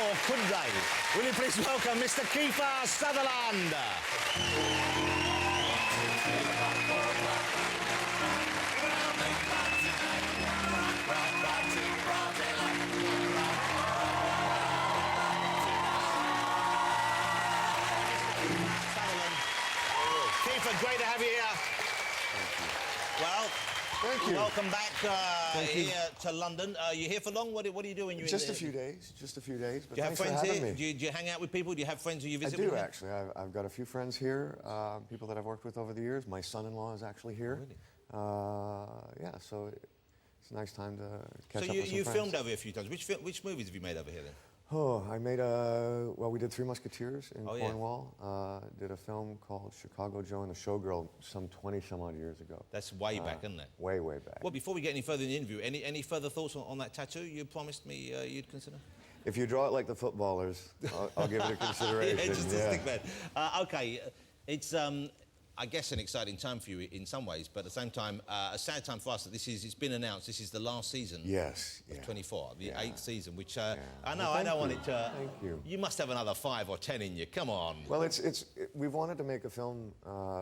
or couldn't they? Will you please welcome Mr. Kiefer Sutherland? Kiefer, great to have you here. Well, thank you. Welcome back here to London. You here for long? What are you doing? Just a few days. Just a few days. But do you have thanks friends for having here? me. Do you hang out with people? Do you have friends who you visit? I do with? actually. I've got a few friends here. People that I've worked with over the years. My son-in-law is actually here. Oh, really? Yeah. So it's a nice time to catch up So with some you friends. filmed over here a few times. Which movies have you made over here then? Oh, I made well, we did Three Musketeers in Oh, yeah. Cornwall. Did a film called Chicago Joe and the Showgirl some 20-some-odd years ago. That's way back, isn't it? Way, way back. Well, before we get any further in the interview, any further thoughts on that tattoo you promised me you'd consider? If you draw it like the footballers, I'll give it a consideration. Yeah, just a stick man. Okay, it's I guess an exciting time for you in some ways, but at the same time, a sad time for us that it's been announced this is the last season. Yes. Of 24, the 8th season, which Yeah. I know Well, I don't want it to. Thank you. You must have another 5 or 10 in you. Come on. Well, we've wanted to make a film,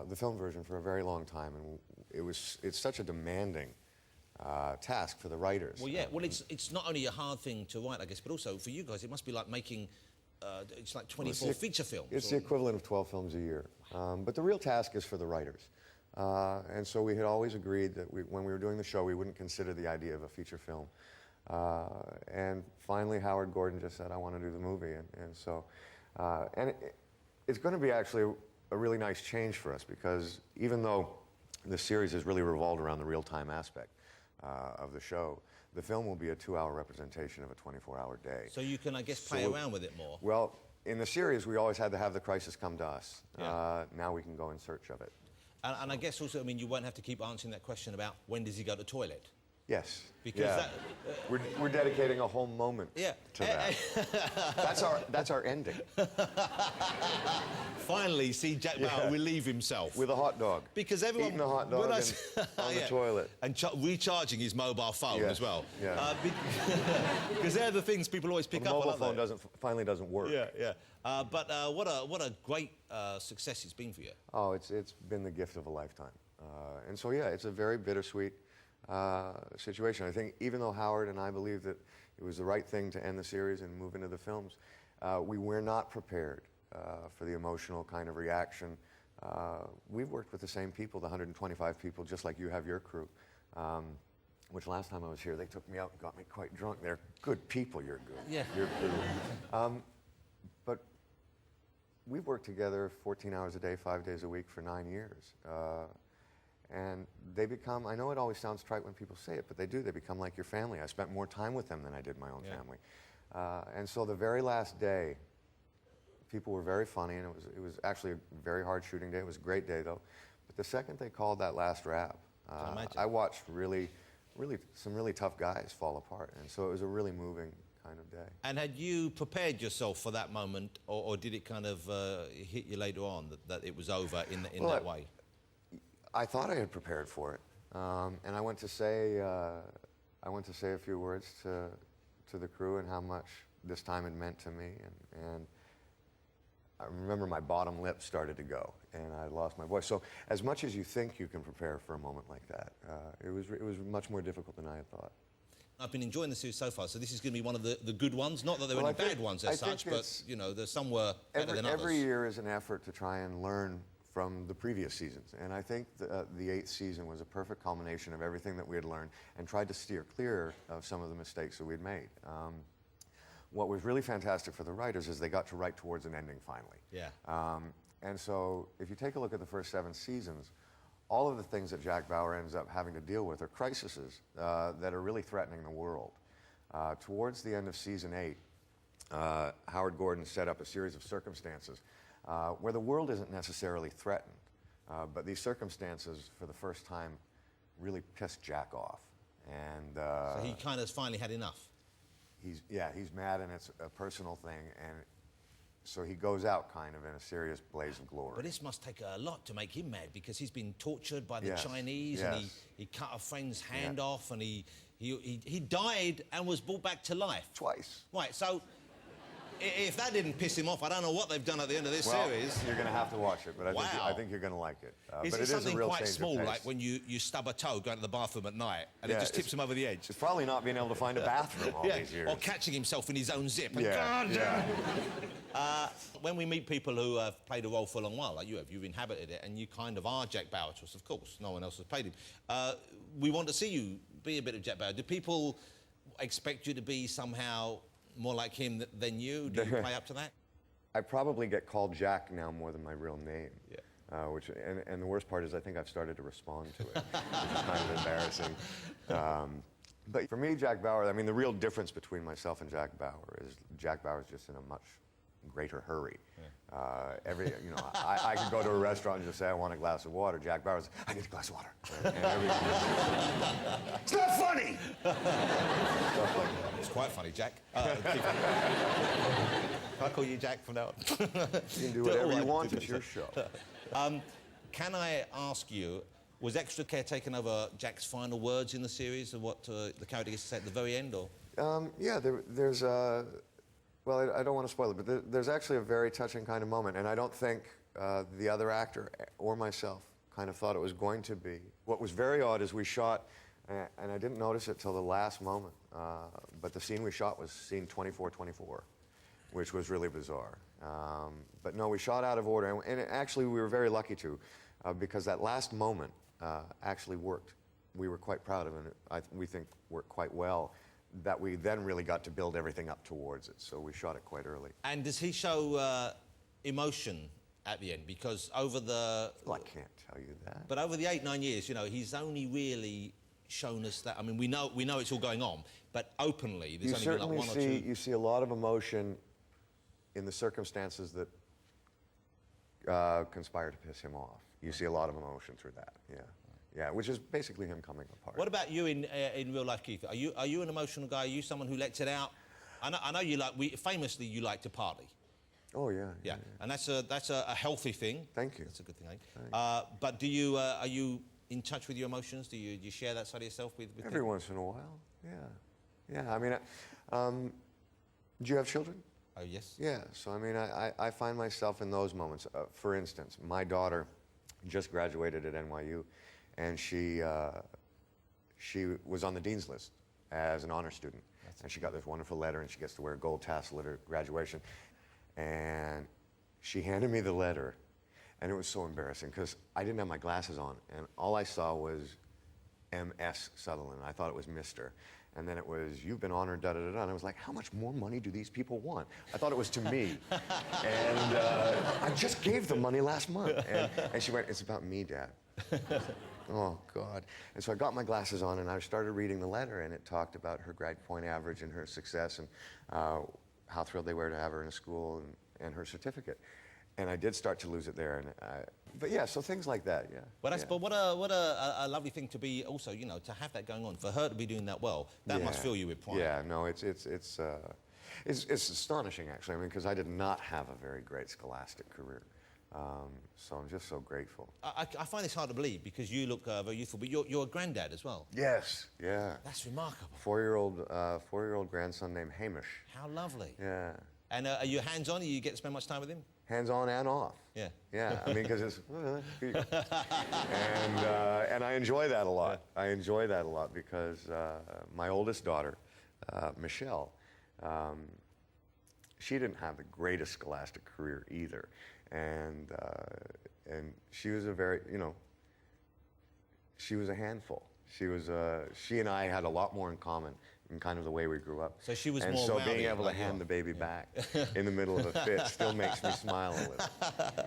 the film version, for a very long time, and it's such a demanding task for the writers. Well, yeah. Well, it's not only a hard thing to write, I guess, but also for you guys, it must be like making. It's like 24 feature films. It's the equivalent of 12 films a year. But the real task is for the writers. And so we had always agreed that when we were doing the show, we wouldn't consider the idea of a feature film. And finally, Howard Gordon just said, I want to do the movie. And so, it's going to be actually a really nice change for us, because even though the series has really revolved around the real-time aspect of the show, the film will be a 2-hour representation of a 24-hour day. So you can, I guess, play around with it more. Well, in the series, we always had to have the crisis come to us. Yeah. Now we can go in search of it. And I guess also, I mean, you won't have to keep answering that question about when does he go to the toilet. Yes. Because yeah. We're dedicating a whole moment to that. That's our ending. Finally, see Jack Bauer relieve himself. With a hot dog. Because everyone... Eating a hot dog on the toilet. And recharging his mobile phone as well. Yeah. Because they're the things people always pick up on. The mobile phone finally doesn't work. Yeah, yeah. But what a great success it's been for you. Oh, it's been the gift of a lifetime. And so, yeah, it's a very bittersweet situation. I think even though Howard and I believe that it was the right thing to end the series and move into the films, we were not prepared for the emotional kind of reaction. We've worked with the same people, the 125 people, just like you have your crew, which last time I was here, they took me out and got me quite drunk. They're good people, you're good. Yeah. You're good. But we've worked together 14 hours a day, 5 days a week for 9 years. And they become, I know it always sounds trite when people say it, but they do. They become like your family. I spent more time with them than I did my own family. And so the very last day, people were very funny, and it was actually a very hard shooting day. It was a great day, though. But the second they called that last wrap, I watched some really tough guys fall apart. And so it was a really moving kind of day. And had you prepared yourself for that moment, or did it kind of hit you later on that it was over in that way? I thought I had prepared for it, and I went to say a few words to the crew and how much this time had meant to me, and I remember my bottom lip started to go, and I lost my voice. So as much as you think you can prepare for a moment like that, it was much more difficult than I had thought. I've been enjoying the series so far, so this is going to be one of the good ones. Not that there were any bad ones as such, but you know, some were better than others. Every year is an effort to try and learn from the previous seasons, and I think the 8th season was a perfect culmination of everything that we had learned and tried to steer clear of some of the mistakes that we'd made. What was really fantastic for the writers is they got to write towards an ending finally. Yeah. And so if you take a look at the first 7 seasons, all of the things that Jack Bauer ends up having to deal with are crises that are really threatening the world. Towards the end of season 8, Howard Gordon set up a series of circumstances where the world isn't necessarily threatened, but these circumstances, for the first time, really pissed Jack off. And so he kind of finally had enough. He's mad, and it's a personal thing, and so he goes out kind of in a serious blaze of glory. But this must take a lot to make him mad, because he's been tortured by the Chinese, and he cut a friend's hand off, and he died and was brought back to life. Twice. Right, so if that didn't piss him off, I don't know what they've done at the end of this series. You're going to have to watch it, but I think you're going to like it. Is but it it something is a real quite change of small, pace. like when you stub a toe going to the bathroom at night and it just tips him over the edge? It's probably not being able to find a bathroom all these years. Or catching himself in his own zip. And when we meet people who have played a role for a long while, like you have, you've inhabited it, and you kind of are Jack Bauer to us, of course. No one else has played him. We want to see you be a bit of Jack Bauer. Do people expect you to be somehow more like him than you? Do you play up to that? I probably get called Jack now more than my real name. Yeah. And the worst part is I think I've started to respond to it, which is kind of embarrassing. But for me, Jack Bauer, I mean, the real difference between myself and Jack Bauer is Jack Bauer's just in a much greater hurry. Yeah. I could go to a restaurant and just say, I want a glass of water. Jack Bauer's, I need a glass of water. It's not funny! It's quite funny, Jack. Can I call you Jack from now on? You can do whatever you want. It's your show. Can I ask you, was extra care taken over Jack's final words in the series and what the character gets to say at the very end, or? Yeah, there's well, I don't want to spoil it, but there's actually a very touching kind of moment, and I don't think the other actor or myself kind of thought it was going to be. What was very odd is we shot, and I didn't notice it till the last moment, but the scene we shot was scene 24-24, which was really bizarre. But no, we shot out of order, and actually we were very lucky to, because that last moment actually worked. We were quite proud of it, and we think worked quite well, that we then really got to build everything up towards it, so we shot it quite early. And does he show emotion at the end? Because over the... Well, I can't tell you that. But over the 8-9 years, you know, he's only really shown us that. I mean, we know it's all going on, but openly, there's only been like one or two... You see a lot of emotion in the circumstances that conspire to piss him off. You see a lot of emotion through that, yeah. Yeah, which is basically him coming apart. What about you in real life, Keith? Are you an emotional guy? Are you someone who lets it out? I know you like. Famously, you like to party. Oh yeah. Yeah, and that's a healthy thing. Thank you. That's a good thing. But do you are you in touch with your emotions? Do you share that side of yourself with Every people? once in a while. Yeah. I mean, do you have children? Oh yes. Yeah. So I mean, I find myself in those moments. For instance, my daughter just graduated at NYU. And she was on the dean's list as an honor student. And she got this wonderful letter, and she gets to wear a gold tassel at her graduation. And she handed me the letter, and it was so embarrassing because I didn't have my glasses on, and all I saw was M.S. Sutherland. I thought it was Mr. And then it was, you've been honored, da-da-da-da. And I was like, how much more money do these people want? I thought it was to me. And I just gave them money last month. And she went, it's about me, Dad. Oh, God. And so I got my glasses on, and I started reading the letter, and it talked about her grade point average and her success, and how thrilled they were to have her in a school, and her certificate. And I did start to lose it there. But yeah, so things like that, yeah. But what a lovely thing to be also, you know, to have that going on. For her to be doing that well, that must fill you with pride. Yeah, no, it's astonishing, actually. I mean, because I did not have a very great scholastic career. So I'm just so grateful. I find this hard to believe because you look very youthful, but you're a granddad as well. Yes, yeah. That's remarkable. Four-year-old grandson named Hamish. How lovely. Yeah. And are you hands-on? Do you get to spend much time with him? Hands-on and off. Yeah. Yeah, I mean, because it's... and I enjoy that a lot. I enjoy that a lot because my oldest daughter, Michelle, she didn't have the greatest scholastic career either. And she was a very, she was a handful. She and I had a lot more in common in kind of the way we grew up. So she was and more so rowdy, being able to like hand the baby back in the middle of a fit still makes me smile a little. Yeah.